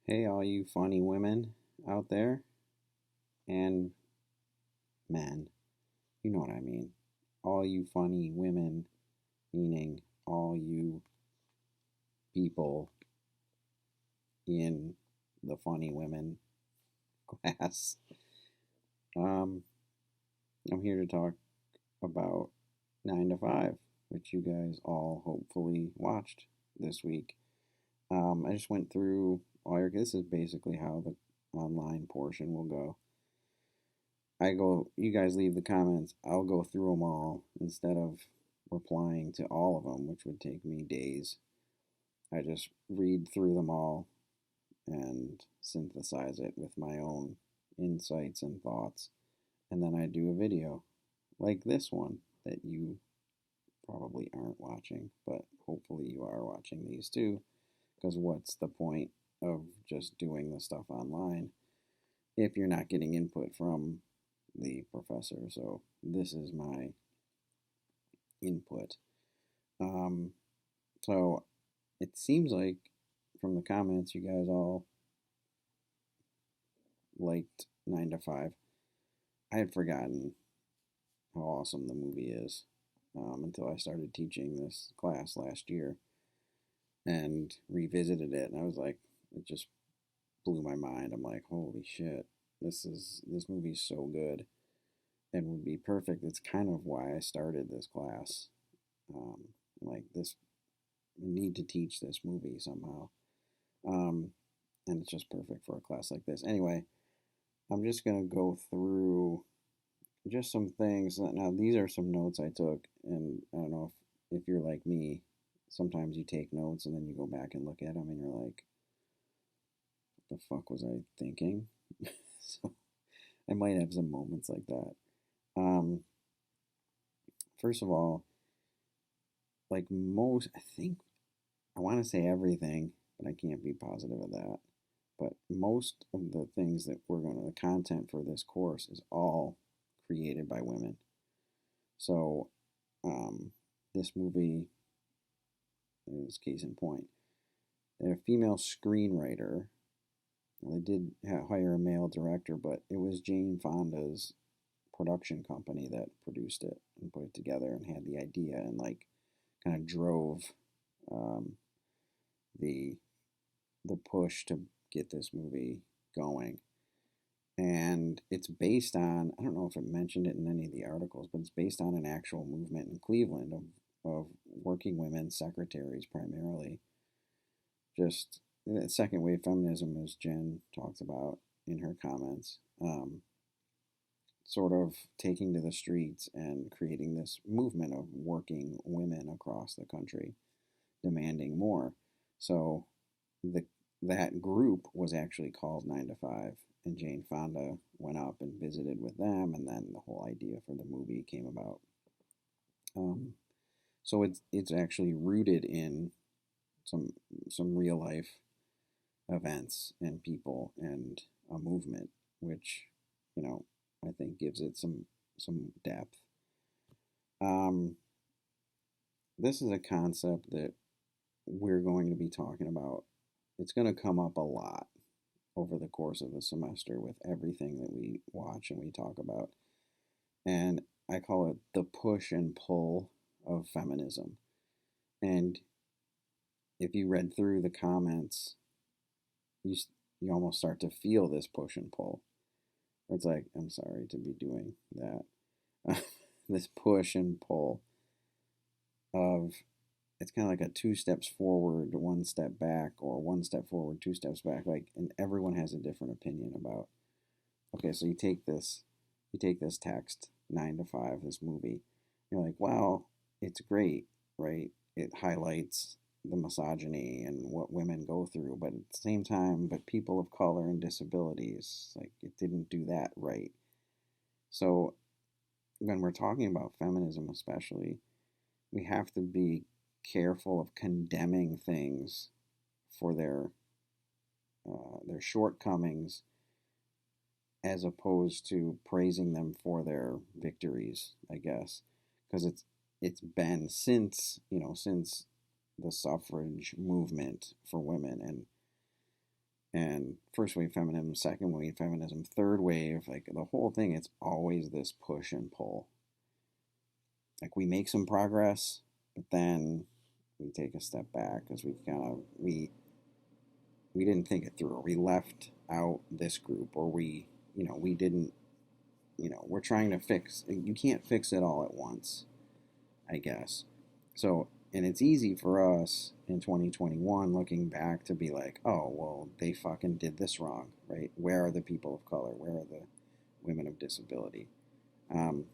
Hey, all you funny women out there and men, you know what I mean. All you funny women, meaning all you people in the funny women class. Um, I'm here to talk about 9 to 5, which you guys all hopefully watched this week. I just went through all your, this is basically how the online portion will go. You guys leave the comments, I'll go through them all instead of replying to all of them, which would take me days. I just read through them all and synthesize it with my own insights and thoughts. And then I do a video like this one that you probably aren't watching, but hopefully you are watching these too. Because what's the point of just doing the stuff online if you're not getting input from the professor? So this is my input. Um, so it seems like from the comments, you guys all liked 9 to 5. I had forgotten how awesome the movie is until I started teaching this class last year and revisited it, and I was like, it just blew my mind. I'm like, holy shit, this movie's so good and would be perfect. It's kind of why I started this class. Um, like this, I need to teach this movie somehow. Um, and it's just perfect for a class like this. Anyway, I'm just going to go through just some things. Now, these are some notes I took, and I don't know if you're like me, sometimes you take notes and then you go back and look at them and you're like, what the fuck was I thinking? So I might have some moments like that. Um, First of all, like most, I think, I want to say everything, but I can't be positive of that. But most of the things that the content for this course is all created by women. So, um, this movie is case in point. A female screenwriter. They did hire a male director, but it was Jane Fonda's production company that produced it and put it together and had the idea and like kind of drove um, the the push to get this movie going. And it's based on, I don't know if it mentioned it in any of the articles, but it's based on an actual movement in Cleveland of working women secretaries primarily. Just second wave feminism, as Jen talks about in her comments, sort of taking to the streets and creating this movement of working women across the country demanding more. So the that group was actually called 9 to 5, and Jane Fonda went up and visited with them, and then the whole idea for the movie came about. Um, so it's actually rooted in some some real life events and people and a movement, which you know I think gives it some depth. Um, this is a concept that we're going to be talking about. It's going to come up a lot over the course of the semester with everything that we watch and we talk about. And I call it the push and pull of feminism. And if you read through the comments, you you almost start to feel this push and pull. It's like, I'm sorry to be doing that. This push and pull of it's kind of like a two steps forward, one step back, or one step forward, two steps back. Like, and everyone has a different opinion about. Okay, so you take this text 9 to 5, this movie. You're like, wow, it's great, right? It highlights the misogyny and what women go through, but at the same time, but people of color and disabilities, like it didn't do that right. So when we're talking about feminism, especially, we have to be careful of condemning things for their shortcomings as opposed to praising them for their victories, I guess, because it's been since since the suffrage movement for women, and And first wave feminism, second wave feminism, third wave, like the whole thing, it's always this push and pull. Like we make some progress, but then we take a step back because we didn't think it through. We left out this group, or we didn't, we're trying to fix. You can't fix it all at once, I guess. So, and it's easy for us in 2021 looking back to be like, oh, well, they fucking did this wrong, right? Where are the people of color? Where are the women of disability? Um,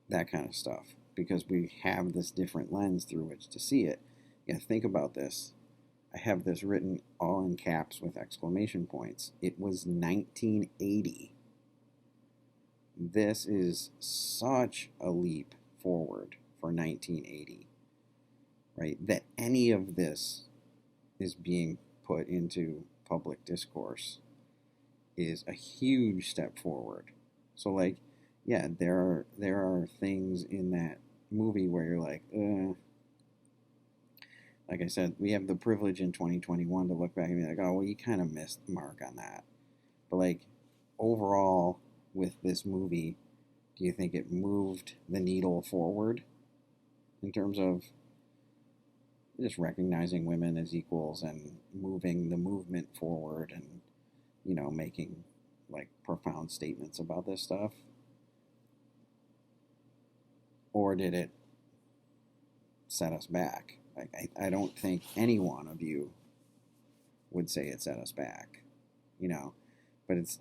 that kind of stuff. Because we have this different lens through which to see it. Yeah, think about this. I have this written all in caps with exclamation points. It was 1980. This is such a leap forward for 1980, right? That any of this is being put into public discourse is a huge step forward. So, like, yeah, there are things in that movie where you're like I said, we have the privilege in 2021 to look back and be like, oh, well, you kind of missed the mark on that. But like overall, with this movie, do you think it moved the needle forward in terms of just recognizing women as equals and moving the movement forward and, making like profound statements about this stuff? Or did it set us back? Like, I don't think any one of you would say it set us back, you know, but it's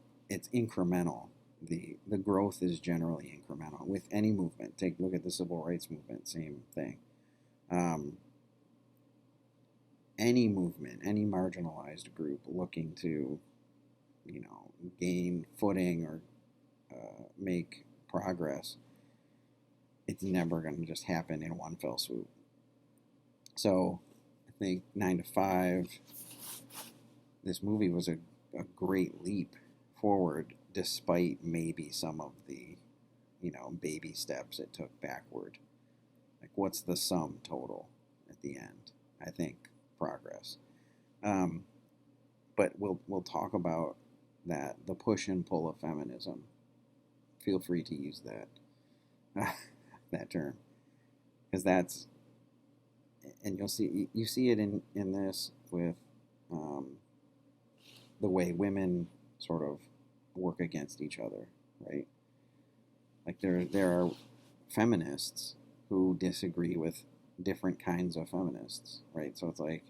incremental. The growth is generally incremental with any movement. Take a look at the civil rights movement, same thing. Um, any movement, any marginalized group looking to, gain footing or make progress, it's never going to just happen in one fell swoop. So I think 9 to 5, this movie was a great leap forward despite maybe some of the, baby steps it took backward. Like, what's the sum total at the end? I think progress. Um, but we'll talk about that, the push and pull of feminism. Feel free to use that that term, because that's, and you see it in this with um, the way women sort of work against each other, right? Like there are feminists who disagree with different kinds of feminists, right? So it's like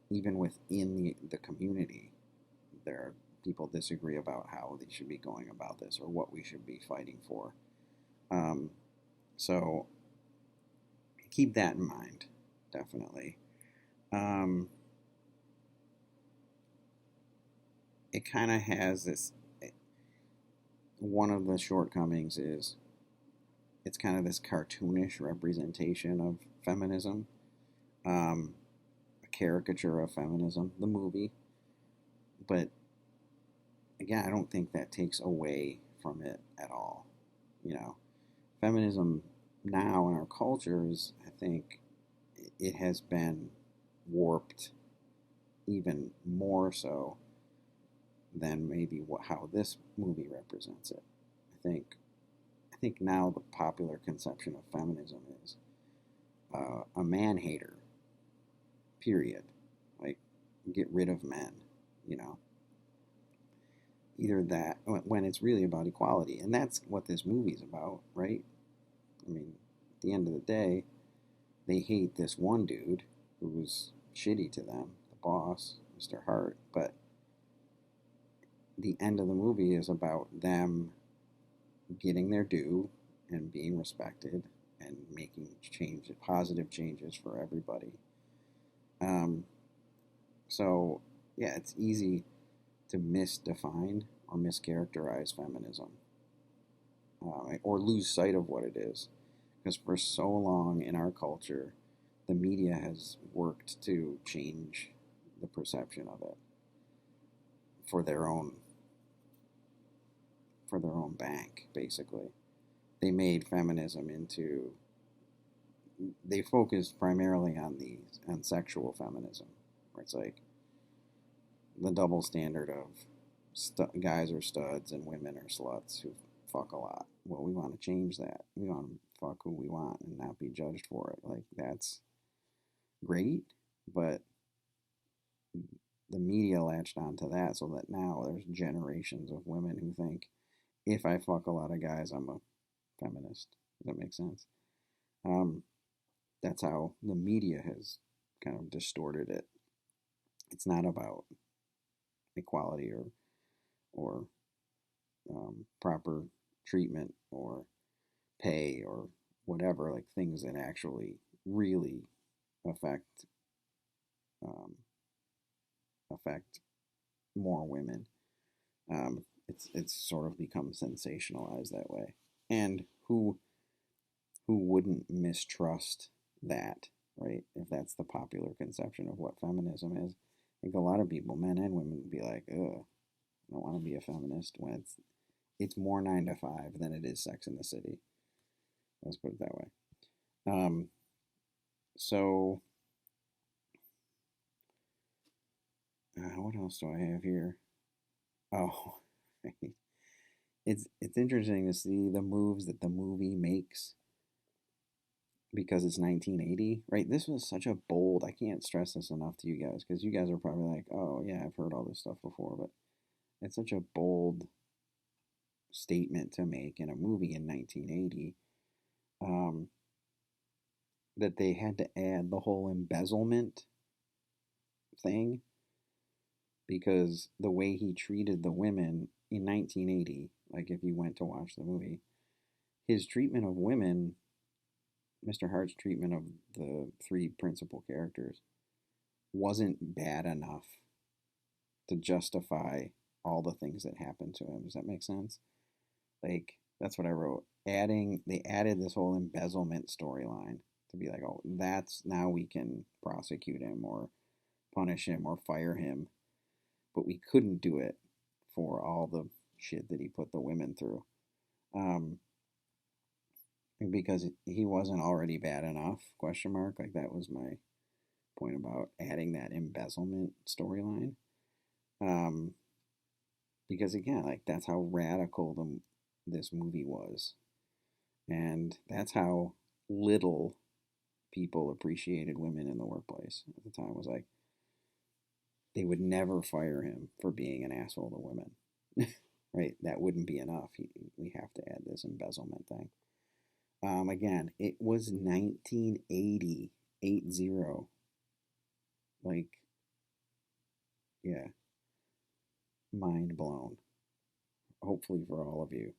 even within the community, there are people disagree about how they should be going about this or what we should be fighting for. Um, so keep that in mind, definitely. Um, it kind of has this. One of the shortcomings is it's kind of this cartoonish representation of feminism, um, a caricature of feminism, the movie. But again, I don't think that takes away from it at all. You know, feminism now in our cultures, I think it has been warped even more so than maybe how this movie represents it. I think now the popular conception of feminism is a man hater. Period. Like, get rid of men. You know, either that when it's really about equality, and that's what this movie's about, right? I mean, at the end of the day, they hate this one dude who was shitty to them, the boss, Mr. Hart, but the end of the movie is about them getting their due and being respected and making positive changes for everybody. Um, so, yeah, it's easy to misdefine or mischaracterize feminism or lose sight of what it is. Because for so long in our culture, the media has worked to change the perception of it for their own bank, basically. They made feminism into, they focused primarily on sexual feminism, where it's like the double standard of guys are studs and women are sluts who fuck a lot. Well, we want to change that. We want to fuck who we want and not be judged for it. Like, that's great, but the media latched onto that so that now there's generations of women who think if I fuck a lot of guys, I'm a feminist. Does that make sense? Um, that's how the media has kind of distorted it. It's not about equality or proper treatment or pay or whatever, like things that actually really affect um, affect more women. It's sort of become sensationalized that way, and who wouldn't mistrust that, right? If that's the popular conception of what feminism is, I think a lot of people, men and women, would be like, ugh, I don't want to be a feminist when it's more 9 to 5 than it is Sex in the City. Let's put it that way. Um, so what else do I have here? Oh, it's interesting to see the moves that the movie makes because it's 1980, right? This was such a bold. I can't stress this enough to you guys because you guys are probably like, oh yeah, I've heard all this stuff before, but it's such a bold statement to make in a movie in 1980 um, that they had to add the whole embezzlement thing because the way he treated the women in 1980, like if you went to watch the movie, his treatment of women, Mr. Hart's treatment of the three principal characters, wasn't bad enough to justify all the things that happened to him. Does that make sense? Like, that's what I wrote. They added this whole embezzlement storyline to be like, oh, that's now we can prosecute him or punish him or fire him. But we couldn't do it for all the shit that he put the women through. Um, because he wasn't already bad enough, question mark. Like, that was my point about adding that embezzlement storyline. Um, because again, like that's how radical this movie was, and that's how little people appreciated women in the workplace at the time. Was like they would never fire him for being an asshole to women, right? That wouldn't be enough. We have to add this embezzlement thing. Again, it was 1980, 80. Like, yeah, mind blown. Hopefully for all of you,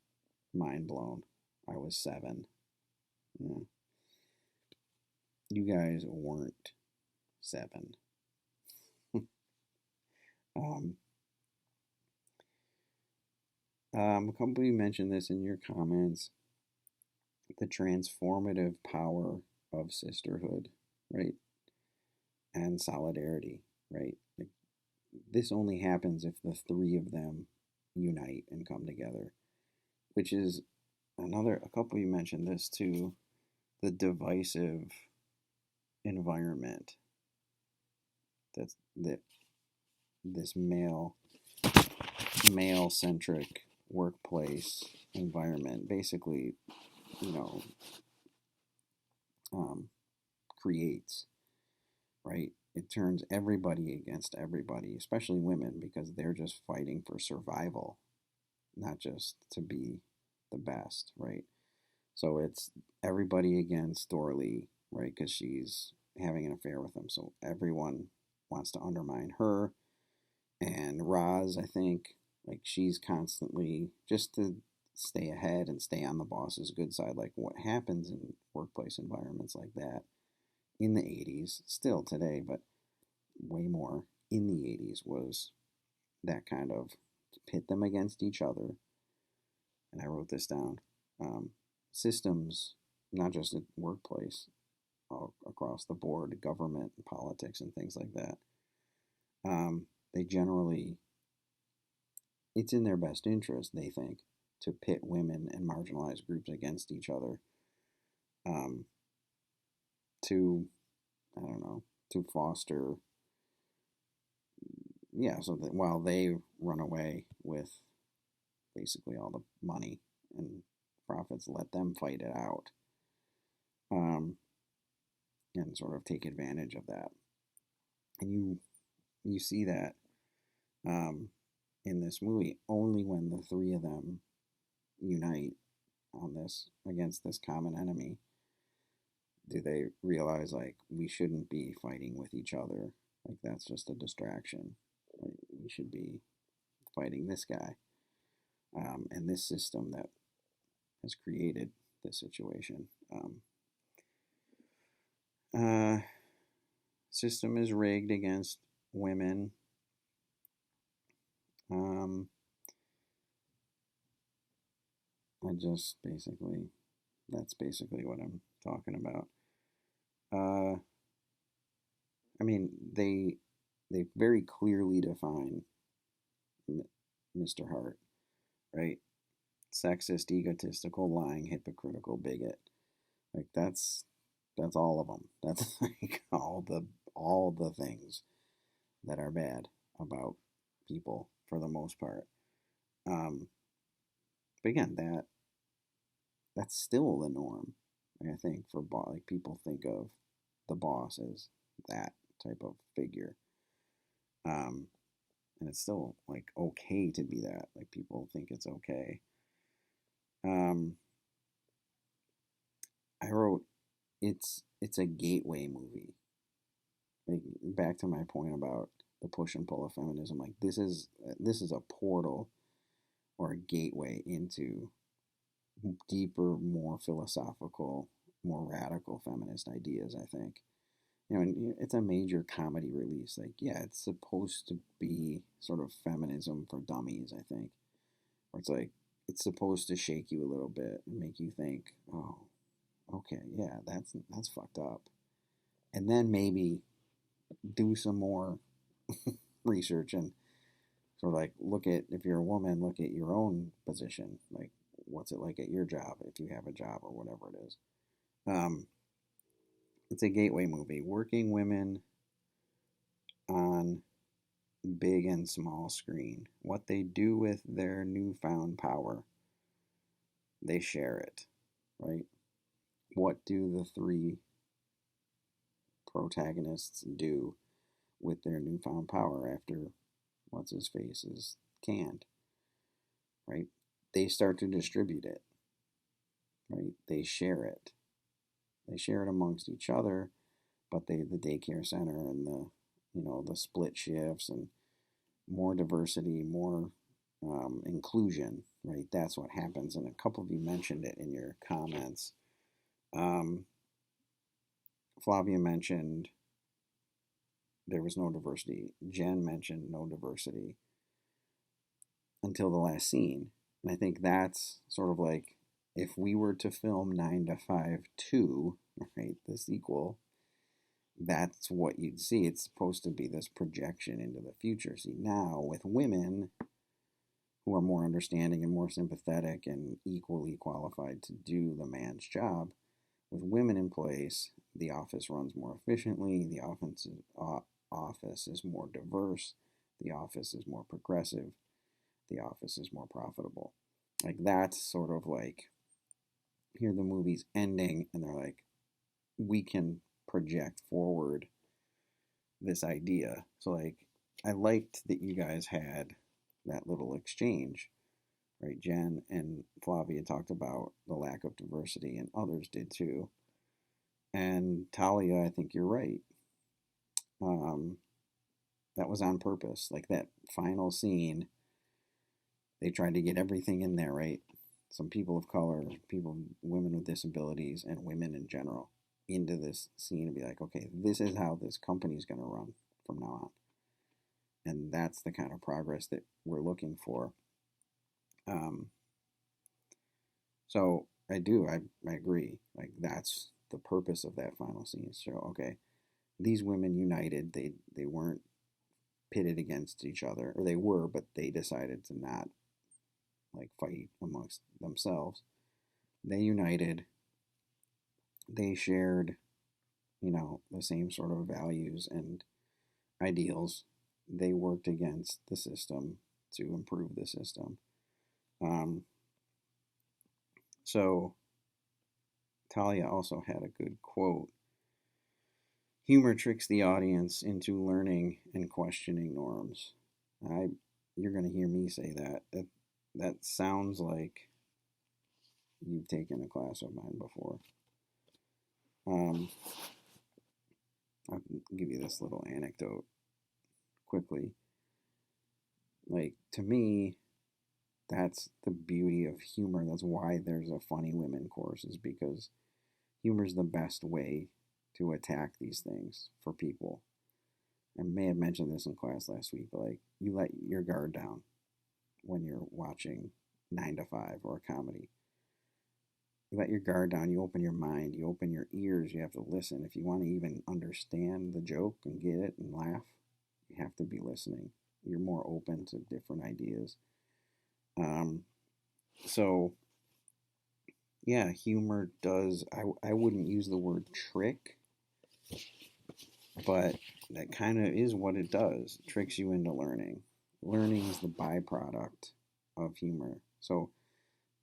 mind blown. I was 7. Yeah. You guys weren't 7. um, a couple of you mentioned this in your comments, the transformative power of sisterhood, right? And solidarity, right? Like, this only happens if the three of them unite and come together, which is a couple of you mentioned this too, the divisive environment that this male centric workplace environment basically, you know, um, creates, right? It turns everybody against everybody, especially women, because they're just fighting for survival, not just to be the best, right? So it's everybody against Thorley, right? Because she's having an affair with him. So everyone wants to undermine her. And Roz, I think, like she's constantly just to stay ahead and stay on the boss's good side. Like what happens in workplace environments like that in the 80s, still today, but way more in the 80s, was that kind of pit them against each other. And I wrote this down. Um, Systems, not just at workplace, across the board, government, politics, and things like that. They generally, it's in their best interest, they think, to pit women and marginalized groups against each other, um, to, I don't know, to foster yeah, so that while they run away with basically all the money and profits, let them fight it out, um, and sort of take advantage of that. And you see that, um, in this movie only when the three of them unite on this against this common enemy do they realize like we shouldn't be fighting with each other. Like that's just a distraction. Like, we should be fighting this guy, and this system that has created this situation. Uh, System is rigged against women. Um, I just basically that's basically what I'm talking about. Uh, I mean they very clearly define Mr. Hart, right? Sexist, egotistical, lying, hypocritical, bigot. Like that's all of them. That's like all the things that are bad about people for the most part. Um, but again, that's still the norm. Like, I think like people think of the boss as that type of figure. Um, and it's still like okay to be that. Like people think it's okay. Um, I wrote it's a gateway movie. Like back to my point about the push and pull of feminism. Like this is a portal or a gateway into deeper, more philosophical, more radical feminist ideas. I think and it's a major comedy release. Like yeah, it's supposed to be sort of feminism for dummies. I think, where it's like it's supposed to shake you a little bit and make you think, oh, okay, yeah, that's fucked up, and then maybe do some more research and sort of like look at if you're a woman, look at your own position, like what's it like at your job if you have a job or whatever it is. Um, it's a gateway movie. Working women on big and small screen. What they do with their newfound power, they share it, right? What do the three protagonists do with their newfound power after what's his face is canned, right? They start to distribute it, right? They share it. They share it amongst each other, but the daycare center and the split shifts and more diversity, more inclusion, right? That's what happens. And a couple of you mentioned it in your comments. Um, Flavia mentioned there was no diversity. Jen mentioned no diversity until the last scene. And I think that's sort of like if we were to film 9 to 5 2, right, the sequel, that's what you'd see. It's supposed to be this projection into the future. See, now with women who are more understanding and more sympathetic and equally qualified to do the man's job, with women in place, the office runs more efficiently, the office is more diverse, the office is more progressive, the office is more profitable. Like that's sort of like here the movie's ending and they're like, we can project forward this idea. So like I liked that you guys had that little exchange, right? Jen and Flavia talked about the lack of diversity and others did too. And Talia, I think you're right. Um, that was on purpose. Like that final scene, they tried to get everything in there, right? Some people of color, people, women with disabilities, and women in general into this scene and be like, okay, this is how this company's going to run from now on. And that's the kind of progress that we're looking for. Um, so I agree. Like that's the purpose of that final scene. So okay, these women united. They weren't pitted against each other, or they were, but they decided to not like fight amongst themselves. They united. They shared, the same sort of values and ideals. they worked against the system to improve the system. Um, so Talia also had a good quote. Humor tricks the audience into learning and questioning norms. I, you're going to hear me say that. That sounds like you've taken a class of mine before. Um, I'll give you this little anecdote quickly. Like, to me, that's the beauty of humor. That's why there's a funny women course, is because humor is the best way to attack these things for people. I may have mentioned this in class last week, but like, you let your guard down when you're watching 9 to 5 or a comedy. You let your guard down, you open your mind, you open your ears, you have to listen. If you want to even understand the joke and get it and laugh, you have to be listening. You're more open to different ideas. Um, so, yeah, humor does, I wouldn't use the word trick, but that kind of is what it does. It tricks you into learning. Learning is the byproduct of humor. So,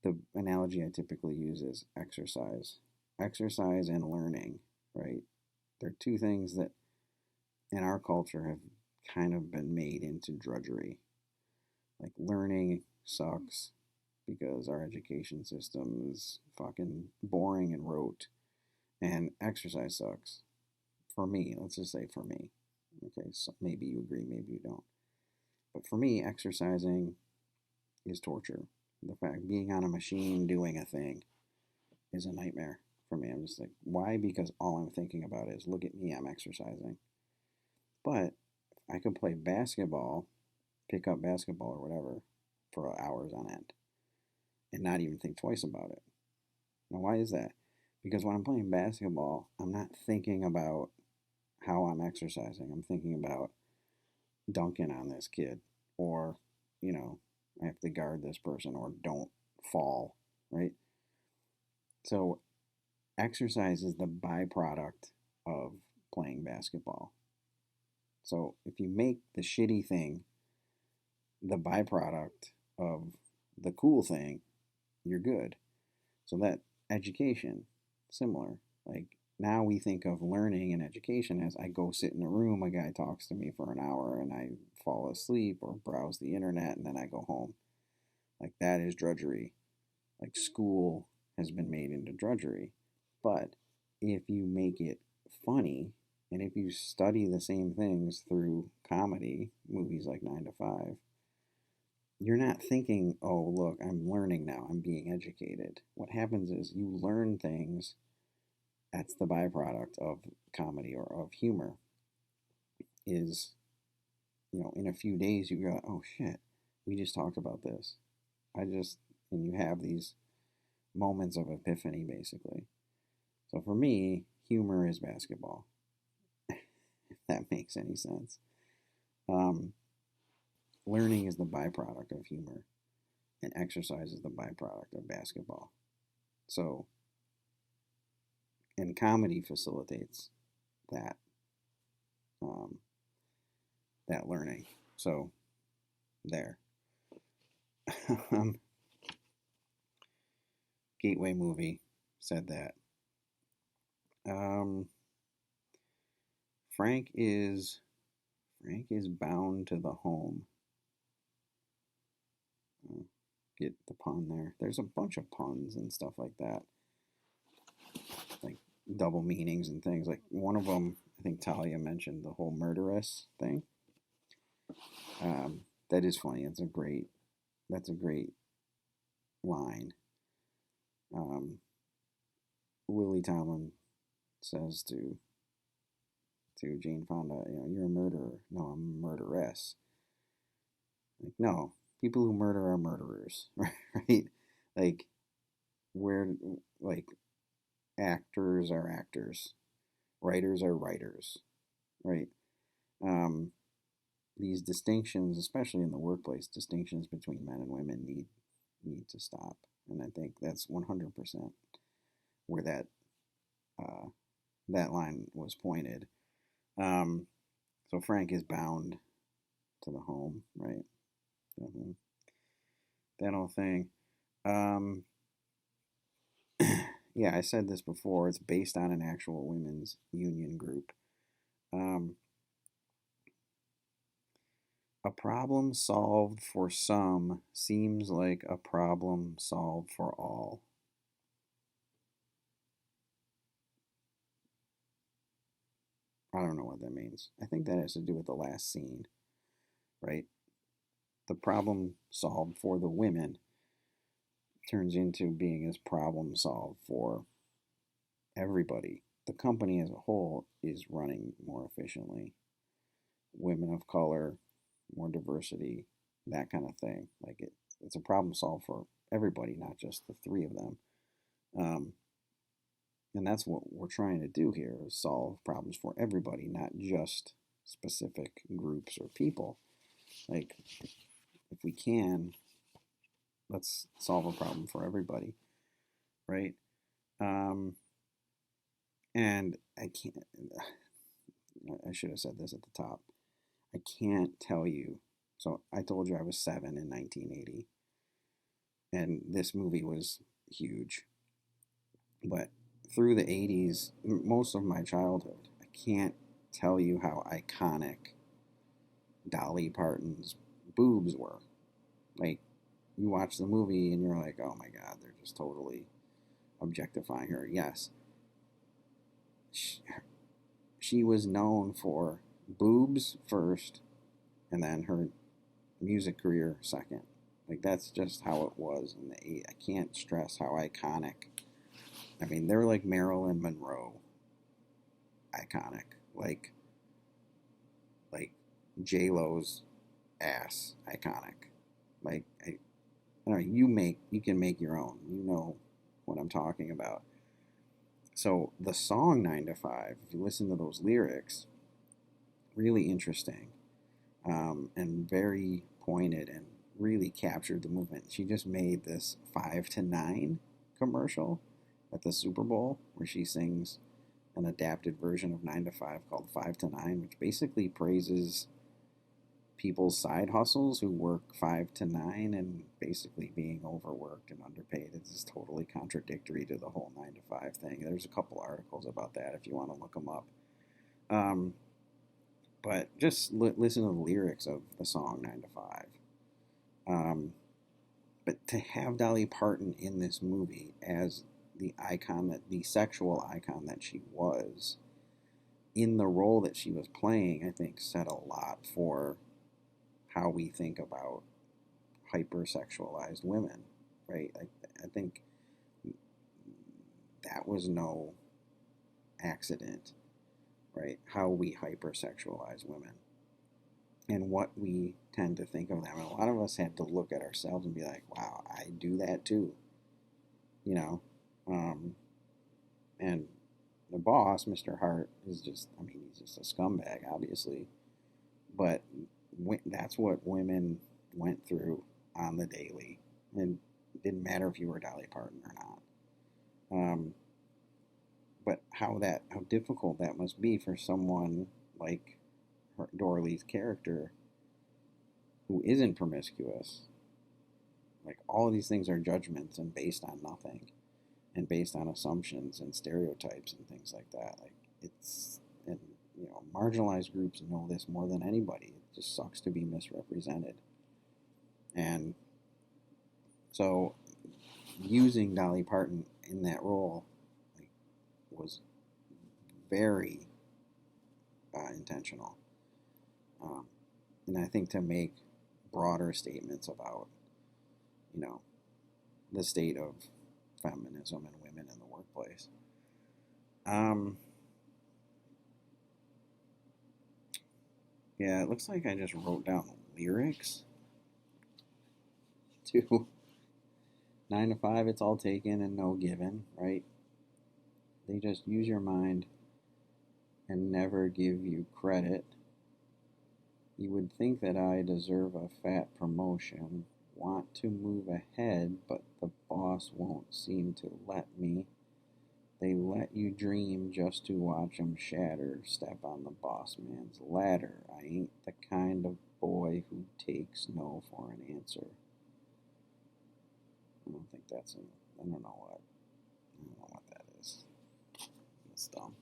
the analogy I typically use is exercise. Exercise and learning, right? They're two things that in our culture have kind of been made into drudgery. Like, learning sucks because our education system is fucking boring and rote, and exercise sucks. For me, let's just say for me. Okay, so maybe you agree, maybe you don't. But for me, exercising is torture. The fact being on a machine doing a thing is a nightmare for me. I'm just like, why? Because all I'm thinking about is, look at me, I'm exercising. But I could play basketball, pick up basketball or whatever, for hours on end and not even think twice about it. Now, why is that? Because when I'm playing basketball, I'm not thinking about how I'm exercising. I'm thinking about dunking on this kid, or, you know, I have to guard this person, or don't fall, right? So, exercise is the byproduct of playing basketball. So, if you make the shitty thing the byproduct of the cool thing, you're good. So that education, similar. Like, now we think of learning and education as I go sit in a room, a guy talks to me for an hour, and I fall asleep or browse the internet, and then I go home. Like, that is drudgery. Like, school has been made into drudgery. But if you make it funny, and if you study the same things through comedy, movies like 9 to 5, you're not thinking, oh, look, I'm learning now, I'm being educated. What happens is you learn things. That's the byproduct of comedy or of humor. Is, in a few days you go, oh shit, we just talked about this. And you have these moments of epiphany, basically. So for me, humor is basketball, if that makes any sense. Um, Learning is the byproduct of humor, and exercise is the byproduct of basketball. So, and comedy facilitates that um, that learning. So, there. Gateway movie said that. Um, Frank is bound to the home. Get the pun there. There's a bunch of puns and stuff like that, like double meanings and things. Like, one of them, I think Talia mentioned the whole murderess thing. That is funny. That's a great line. Um, Lily Tomlin says to Jane Fonda, you're a murderer. No, I'm a murderess. Like, no, people who murder are murderers, right? Like, where, like, actors are actors, writers are writers, right? Um, these distinctions, especially in the workplace, distinctions between men and women need to stop, and I think that's 100% where uh, that line was pointed. Um, so Frank is bound to the home, right? Mhm. That whole thing. Um, yeah, I said this before. It's based on an actual women's union group. Um, a problem solved for some seems like a problem solved for all. I don't know what that means. I think that has to do with the last scene, right? The problem solved for the women turns into being as problem solved for everybody. The company as a whole is running more efficiently. Women of color, more diversity, that kind of thing. It's a problem solved for everybody, not just the three of them. Um, and that's what we're trying to do here: is solve problems for everybody, not just specific groups or people. Like, if we can, let's solve a problem for everybody, right? Um, and I can't. I should have said this at the top. I can't tell you. So I told you I was 7 in 1980, and this movie was huge. But through the 80s, most of my childhood, I can't tell you how iconic Dolly Parton's boobs were. Like, you watch the movie and you're like, oh my God, they're just totally objectifying her. Yes, she, she was known for boobs first and then her music career second. Like, that's just how it was in the eight. I can't stress how iconic. I mean, they're like Marilyn Monroe iconic. Like J Lo's ass iconic. Like, I don't know, you can make your own. You know what I'm talking about. So the song 9 to 5, if you listen to those lyrics, really interesting, and very pointed and really captured the movement. She just made this 5 to 9 commercial at the Super Bowl where she sings an adapted version of 9 to 5 called 5 to 9, which basically praises people's side hustles who work 5 to 9 and basically being overworked and underpaid. It's totally contradictory to the whole 9 to 5 thing. There's a couple articles about that if you want to look them up. Um, but just listen to the lyrics of the song 9 to 5. Um, but to have Dolly Parton in this movie as the sexual icon that she was, in the role that she was playing, I think said a lot for how we think about hypersexualized women, right? I think that was no accident, right? How we hypersexualize women and what we tend to think of them. And a lot of us had to look at ourselves and be like, wow, I do that too, you know? Um, and the boss, Mr. Hart, is just, I mean, he's just a scumbag, obviously. But that's what women went through on the daily. And it didn't matter if you were Dolly Parton or not. But how difficult that must be for someone like Dorley's character who isn't promiscuous. Like, all of these things are judgments and based on nothing, and based on assumptions and stereotypes and things like that. Like, it's and marginalized groups know this more than anybody. It just sucks to be misrepresented. And so using Dolly Parton in that role, like, was very intentional. Um, and I think to make broader statements about, you know, the state of feminism and women in the workplace. Um, yeah, it looks like I just wrote down lyrics to 9 to 5. It's all taken and no given, right? They just use your mind and never give you credit. You would think that I deserve a fat promotion. Want to move ahead, but the boss won't seem to let me. They let you dream just to watch 'em shatter. Step on the boss man's ladder. I ain't the kind of boy who takes no for an answer. I don't think that's in. I don't know what. I don't know what that is. It's dumb.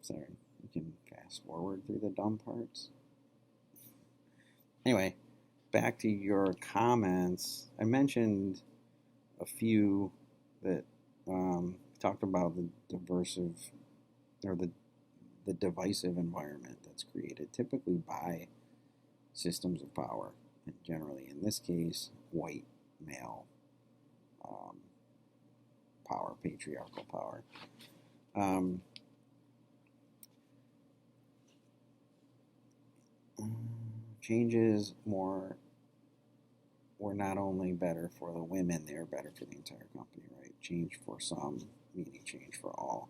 Sorry. You can fast forward through the dumb parts. Anyway, back to your comments. I mentioned a few that talked about the diversive or the divisive environment that's created typically by systems of power, and generally in this case, white male um, power, patriarchal power. Um, Changes were not only better for the women, they were better for the entire company, right? Change for some, meaning change for all.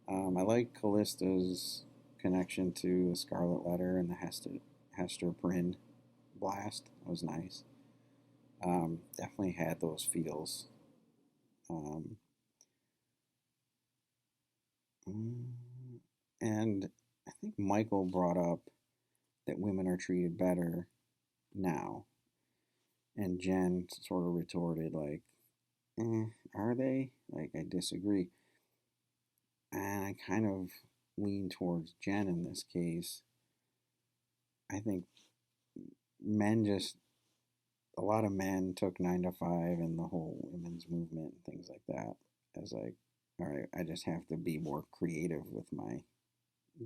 I like Callista's connection to the Scarlet Letter and the Hester Prynne blast. That was nice. Definitely had those feels. Um, and I think Michael brought up that women are treated better now. And Jen sort of retorted, like, are they? Like, I disagree. And I kind of lean towards Jen in this case. I think men just, a lot of men took 9 to 5 and the whole women's movement and things like that as like, all right, I just have to be more creative with my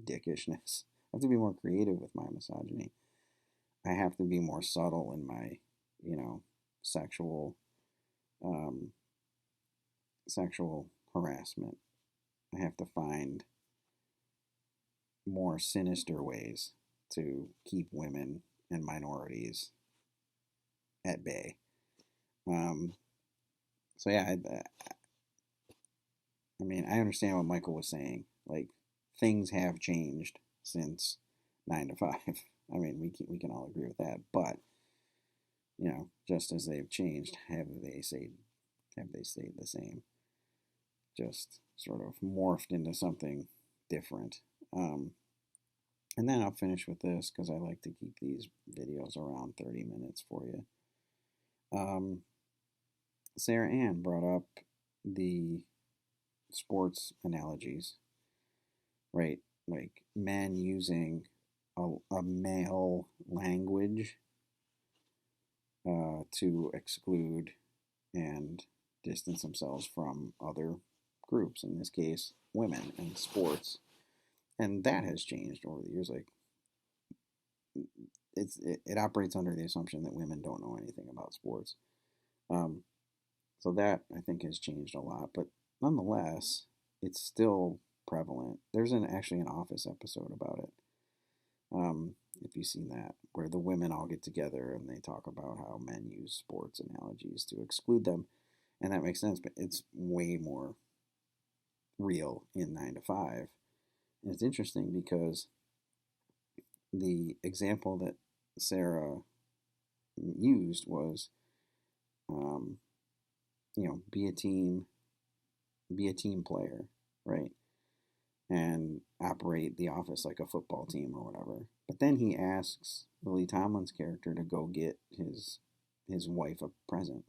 dickishness. I have to be more creative with my misogyny. I have to be more subtle in my, you know, sexual, um, sexual harassment. I have to find more sinister ways to keep women and minorities at bay. Um, so yeah, I mean, I understand what Michael was saying. Like, things have changed since 9 to 5. I mean, we can all agree with that. But you know, just as they've changed, have they stayed the same? Just sort of morphed into something different. Um, and then I'll finish with this because I like to keep these videos around 30 minutes for you. Sarah Ann brought up the sports analogies, right? Like men using a male language to exclude and distance themselves from other groups, in this case, women in sports. And that has changed over the years. Like, it operates under the assumption that women don't know anything about sports. Um, so that I think has changed a lot, but nonetheless, it's still prevalent. There's actually an Office episode about it. If you've seen that, where the women all get together and they talk about how men use sports analogies to exclude them, and that makes sense. But it's way more real in 9 to 5, and it's interesting because the example that Sarah used was, um, be a team player, right? And operate the office like a football team or whatever. But then he asks Lily Tomlin's character to go get his wife a present.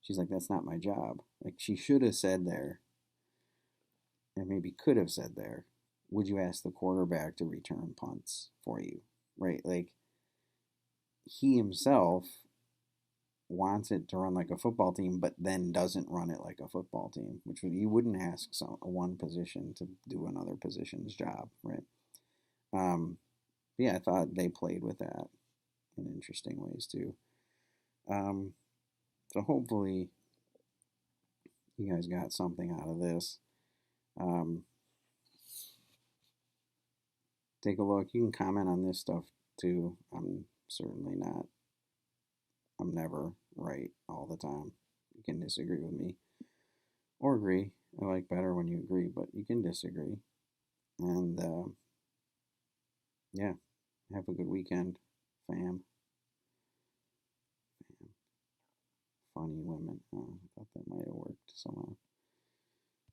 She's like, that's not my job. Like, she should have said there, and maybe could have said there, would you ask the quarterback to return punts for you? Right? Like, he himself wants it to run like a football team, but then doesn't run it like a football team, which you wouldn't ask one position to do another position's job, right? Yeah, I thought they played with that in interesting ways too. Um, so hopefully you guys got something out of this. Um, Take a look. You can comment on this stuff too. I'm never right all the time. You can disagree with me or agree. I like better when you agree, but you can disagree. And yeah, have a good weekend, fam. Funny women. I thought that might have worked somehow.